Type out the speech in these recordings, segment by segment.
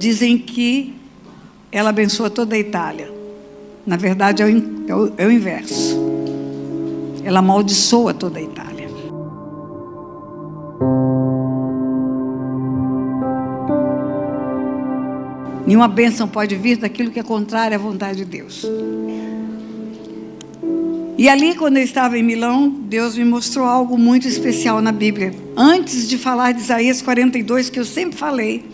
dizem que ela abençoa toda a Itália. Na verdade, é o inverso. Ela amaldiçoa toda a Itália. Nenhuma bênção pode vir daquilo que é contrário à vontade de Deus. E ali, quando eu estava em Milão, Deus me mostrou algo muito especial na Bíblia. Antes de falar de Isaías 42, que eu sempre falei,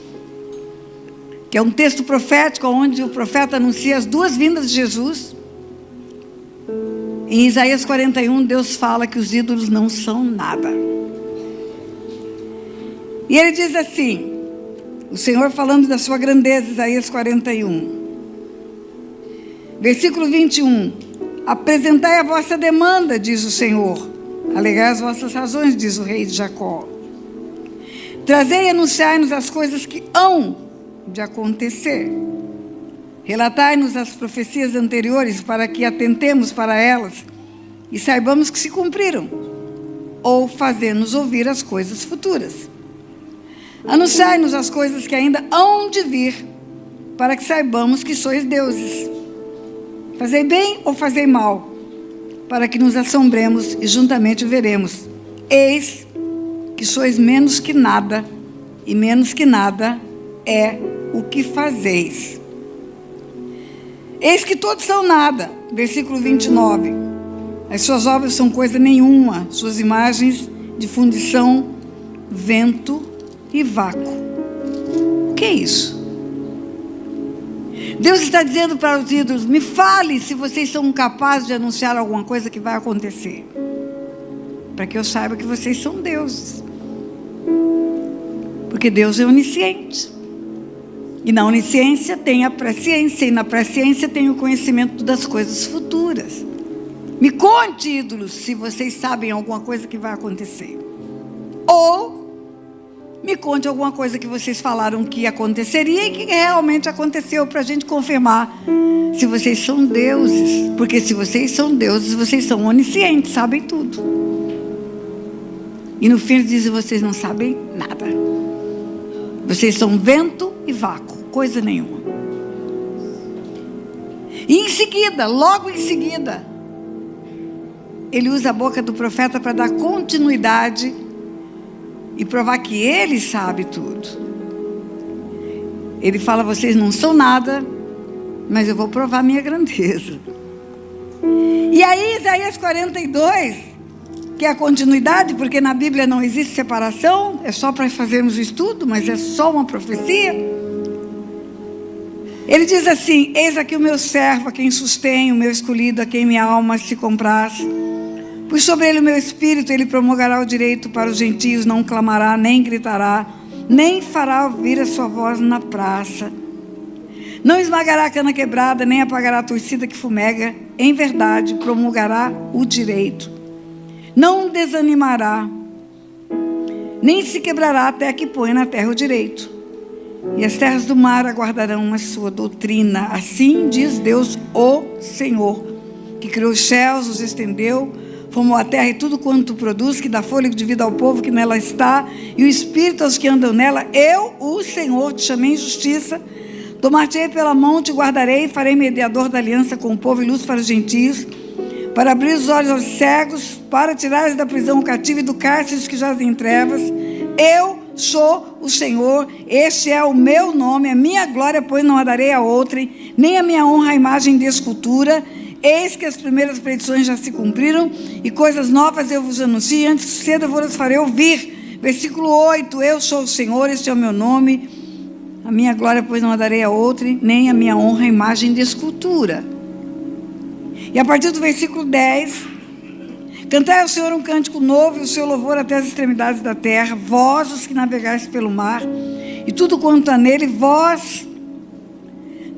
que é um texto profético, onde o profeta anuncia as duas vindas de Jesus. Em Isaías 41, Deus fala que os ídolos não são nada. E ele diz assim, o Senhor falando da sua grandeza, Isaías 41. Versículo 21. Apresentai a vossa demanda, diz o Senhor. Alegai as vossas razões, diz o rei de Jacó. Trazei e anunciai-nos as coisas que hão de acontecer. Relatai-nos as profecias anteriores para que atentemos para elas e saibamos que se cumpriram. Ou fazei-nos ouvir as coisas futuras. Anunciai-nos as coisas que ainda hão de vir, para que saibamos que sois deuses. Fazei bem ou fazei mal, para que nos assombremos e juntamente veremos. Eis que sois menos que nada, e menos que nada é o que fazeis. Eis que todos são nada. Versículo 29. As suas obras são coisa nenhuma, suas imagens de fundição, vento e vácuo. O que é isso? Deus está dizendo para os ídolos, me fale se vocês são capazes de anunciar alguma coisa que vai acontecer. Para que eu saiba que vocês são deuses. Porque Deus é onisciente. E na onisciência tem a presciência, e na presciência tem o conhecimento das coisas futuras. Me conte, ídolos, se vocês sabem alguma coisa que vai acontecer. Ou me conte alguma coisa que vocês falaram que aconteceria e que realmente aconteceu, para a gente confirmar se vocês são deuses. Porque se vocês são deuses, vocês são oniscientes, sabem tudo. E no fim dizem, vocês não sabem nada. Vocês são vento e vácuo, coisa nenhuma. E em seguida, logo em seguida, ele usa a boca do profeta para dar continuidade e provar que ele sabe tudo. Ele fala, vocês não são nada, mas eu vou provar minha grandeza. E aí Isaías 42, que é a continuidade, porque na Bíblia não existe separação, é só para fazermos o estudo, mas é só uma profecia. Ele diz assim, eis aqui o meu servo, a quem sustenho, o meu escolhido, a quem minha alma se compraz. Pois sobre ele o meu espírito, ele promulgará o direito para os gentios, não clamará, nem gritará, nem fará ouvir a sua voz na praça. Não esmagará a cana quebrada, nem apagará a torcida que fumega. Em verdade, promulgará o direito. Não desanimará, nem se quebrará até que ponha na terra o direito. E as terras do mar aguardarão a sua doutrina. Assim diz Deus, o Senhor, que criou os céus, os estendeu, formou a terra e tudo quanto produz, que dá fôlego de vida ao povo que nela está, e o espírito aos que andam nela. Eu, o Senhor, te chamei em justiça, tomar-te-ei pela mão, te guardarei, farei mediador da aliança com o povo e luz para os gentios, para abrir os olhos aos cegos, para tirares da prisão o cativo e do cárcere os que jazem em trevas. Eu sou o Senhor, este é o meu nome, a minha glória, pois não a darei a outrem, nem a minha honra à imagem de escultura. Eis que as primeiras predições já se cumpriram, e coisas novas eu vos anuncio, antes que cedo eu vos farei ouvir. Versículo 8, eu sou o Senhor, este é o meu nome, a minha glória, pois não a darei a outrem, nem a minha honra à imagem de escultura. E a partir do versículo 10, cantai ao Senhor um cântico novo, e o seu louvor até as extremidades da terra, vós os que navegais pelo mar, e tudo quanto há nele, vós,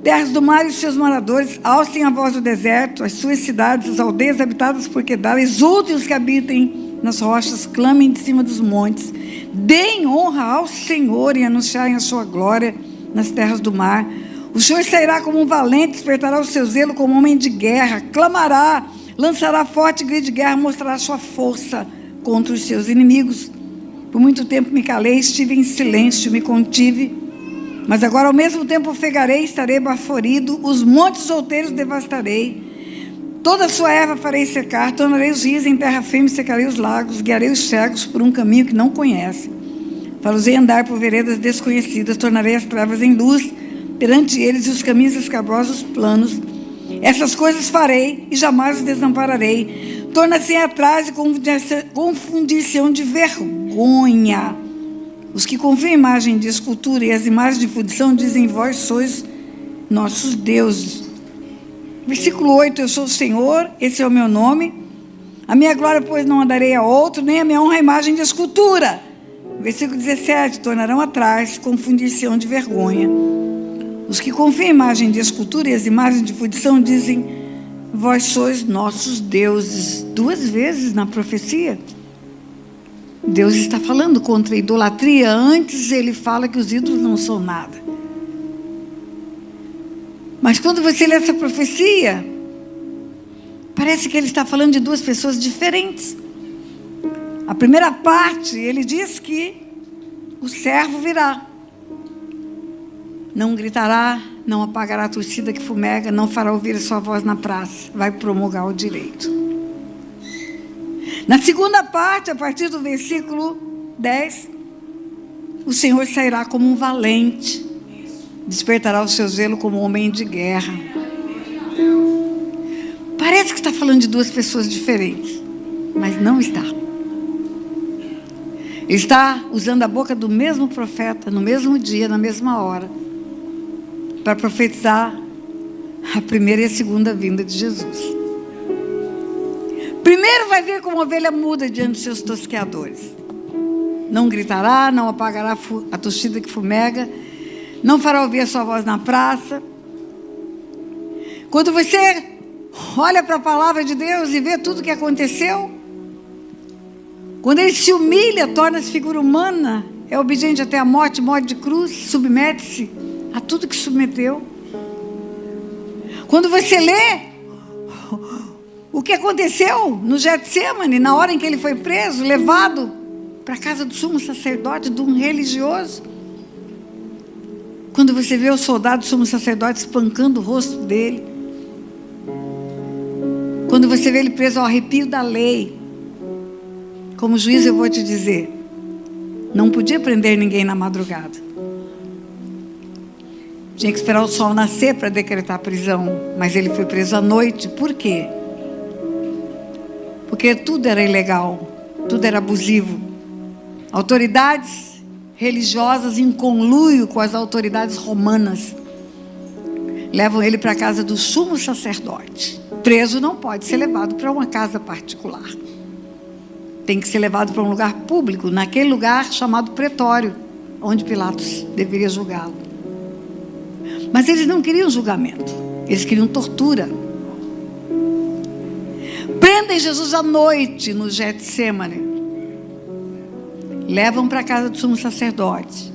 terras do mar e os seus moradores, alcem a voz do deserto, as suas cidades, as aldeias habitadas por Quedar, exultem os que habitem nas rochas, clamem de cima dos montes, deem honra ao Senhor e anunciarem a sua glória nas terras do mar. O Senhor sairá como um valente, despertará o seu zelo como um homem de guerra, clamará, lançará forte grito de guerra, mostrará sua força contra os seus inimigos. Por muito tempo me calei, estive em silêncio, me contive, Mas agora ao mesmo tempo ofegarei, estarei baforido, os montes outeiros devastarei, toda a sua erva farei secar, tornarei os rios em terra firme, secarei os lagos, guiarei os cegos por um caminho que não conhece, farei andar por veredas desconhecidas, tornarei as trevas em luz perante eles e os caminhos escabrosos planos. Essas coisas farei e jamais os desampararei. Torna-se atrás e confundir-se-ão de vergonha. Os que confiam em imagem de escultura e as imagens de fundição dizem: vós sois nossos deuses. Versículo 8: eu sou o Senhor, esse é o meu nome. A minha glória, pois, não andarei a outro, nem a minha honra a imagem de escultura. Versículo 17: tornarão atrás, confundir-se-ão de vergonha. Os que confiam em imagem de escultura e as imagens de fundição dizem: vós sois nossos deuses. 2 vezes na profecia Deus está falando contra a idolatria. Antes ele fala que os ídolos não são nada. Mas quando você lê essa profecia, parece que ele está falando de 2 pessoas diferentes. A primeira parte, ele diz que o servo virá. Não gritará, não apagará a torcida que fumega, não fará ouvir a sua voz na praça. Vai promulgar o direito. Na segunda parte, a partir do versículo 10, o Senhor sairá como um valente, despertará o seu zelo como um homem de guerra. Parece que está falando de 2 pessoas diferentes, mas não está. Ele está usando a boca do mesmo profeta, no mesmo dia, na mesma hora, para profetizar a primeira e a segunda vinda de Jesus. Primeiro vai vir como ovelha muda diante dos seus tosqueadores. Não gritará, não apagará a torcida que fumega, não fará ouvir a sua voz na praça. Quando você olha para a palavra de Deus e vê tudo o que aconteceu, quando ele se humilha, torna-se figura humana, é obediente até a morte, morte de cruz, submete-se a tudo que submeteu. Quando você lê o que aconteceu no Getsemane, na hora em que ele foi preso, levado para a casa do sumo sacerdote, de um religioso. Quando você vê o soldado do sumo sacerdote espancando o rosto dele. Quando você vê ele preso ao arrepio da lei. Como juiz eu vou te dizer, não podia prender ninguém na madrugada. Tinha que esperar o sol nascer para decretar a prisão, mas ele foi preso à noite. Por quê? Porque tudo era ilegal, tudo era abusivo. Autoridades religiosas em conluio com as autoridades romanas levam ele para a casa do sumo sacerdote. Preso não pode ser levado para uma casa particular. Tem que ser levado para um lugar público, naquele lugar chamado pretório, onde Pilatos deveria julgá-lo. Mas eles não queriam julgamento, eles queriam tortura. Prendem Jesus à noite no Getsemane. Levam para a casa do sumo sacerdote.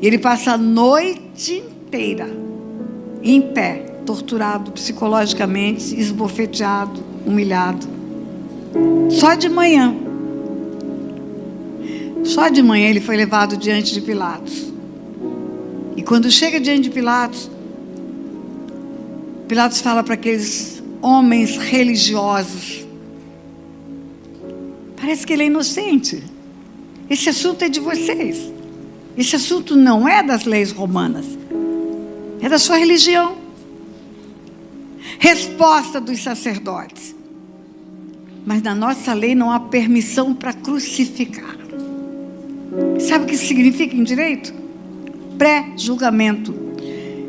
E ele passa a noite inteira em pé, torturado psicologicamente, esbofeteado, humilhado. Só de manhã ele foi levado diante de Pilatos. E quando chega diante de Pilatos, Pilatos fala para aqueles homens religiosos: parece que ele é inocente. Esse assunto é de vocês. Esse assunto não é das leis romanas. É da sua religião. Resposta dos sacerdotes: mas na nossa lei não há permissão para crucificar. Sabe o que isso significa em direito? Pré-julgamento.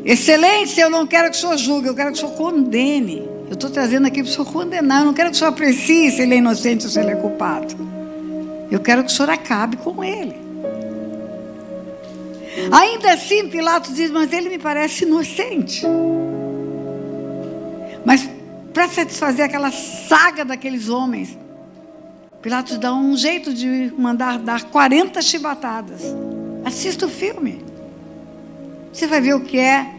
Excelência, eu não quero que o senhor julgue, eu quero que o senhor condene. Eu estou trazendo aqui para o senhor condenar. Eu não quero que o senhor aprecie se ele é inocente ou se ele é culpado. Eu quero que o senhor acabe com ele. Ainda assim, Pilatos diz: mas ele me parece inocente. Mas para satisfazer aquela saga daqueles homens, Pilatos dá um jeito de mandar dar 40 chibatadas. Assista o filme. Você vai ver o que é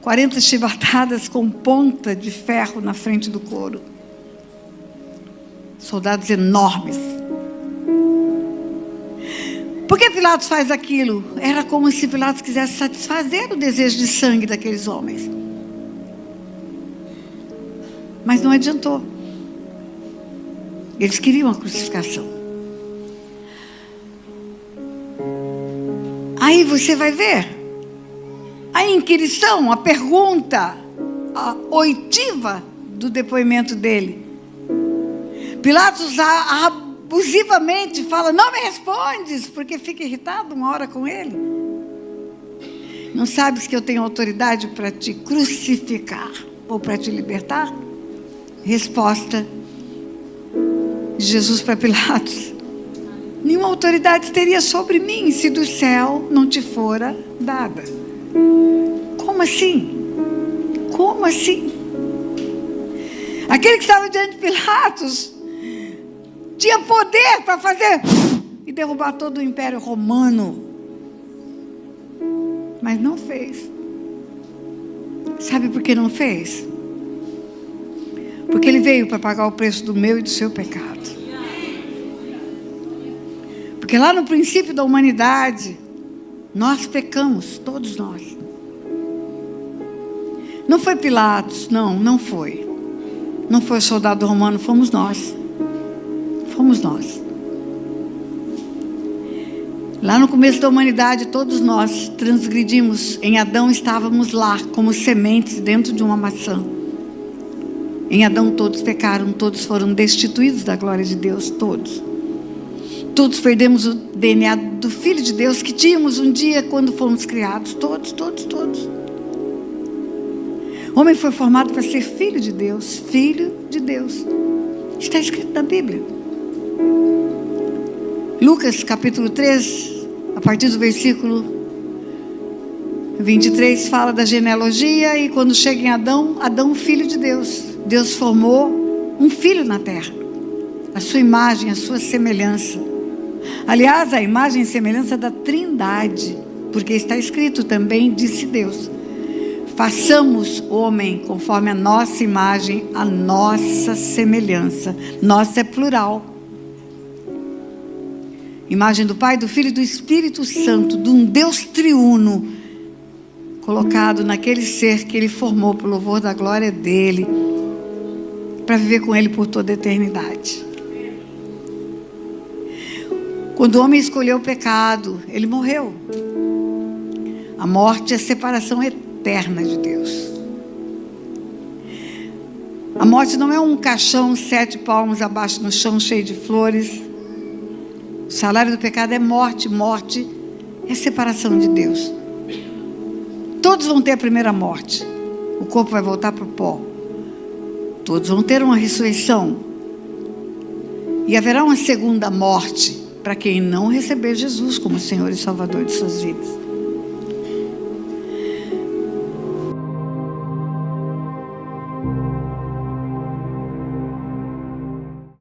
40 chibatadas com ponta de ferro na frente do couro. Soldados enormes. Por que Pilatos faz aquilo? Era como se Pilatos quisesse satisfazer o desejo de sangue daqueles homens. Mas não adiantou. Eles queriam a crucificação. Aí você vai ver a inquirição, a pergunta, a oitiva do depoimento dele. Pilatos abusivamente fala: não me respondes, porque fica irritado uma hora com ele. Não sabes que eu tenho autoridade para te crucificar ou para te libertar? Resposta de Jesus para Pilatos: nenhuma autoridade teria sobre mim se do céu não te fora dada. Como assim? Como assim? Aquele que estava diante de Pilatos tinha poder para fazer e derrubar todo o Império Romano, mas não fez. Sabe por que não fez? Porque ele veio para pagar o preço do meu e do seu pecado. Porque lá no princípio da humanidade, nós pecamos, todos nós. Não foi Pilatos, não foi. Não foi o soldado romano, fomos nós. Fomos nós. Lá no começo da humanidade, todos nós transgredimos. Em Adão estávamos lá, como sementes dentro de uma maçã. Em Adão todos pecaram, todos foram destituídos da glória de Deus, todos. Todos perdemos o DNA do Filho de Deus que tínhamos um dia quando fomos criados, todos. O homem foi formado para ser filho de Deus, filho de Deus. Está escrito na Bíblia. Lucas capítulo 3, a partir do versículo 23, fala da genealogia, e quando chega em Adão, filho de Deus. Deus formou um filho na terra, a sua imagem, a sua semelhança. Aliás, a imagem e semelhança da Trindade, porque está escrito também, disse Deus: façamos o homem conforme a nossa imagem, a nossa semelhança. Nossa é plural. Imagem do Pai, do Filho e do Espírito Santo, de um Deus triuno, colocado naquele ser que Ele formou para o louvor da glória dEle, para viver com Ele por toda a eternidade. Quando o homem escolheu o pecado, ele morreu. A morte é a separação eterna de Deus. A morte não é um caixão 7 palmos abaixo no chão cheio de flores. O salário do pecado é morte. Morte é separação de Deus. Todos vão ter a primeira morte. O corpo vai voltar para o pó. Todos vão ter uma ressurreição. E haverá uma segunda morte para quem não receber Jesus como Senhor e Salvador de suas vidas.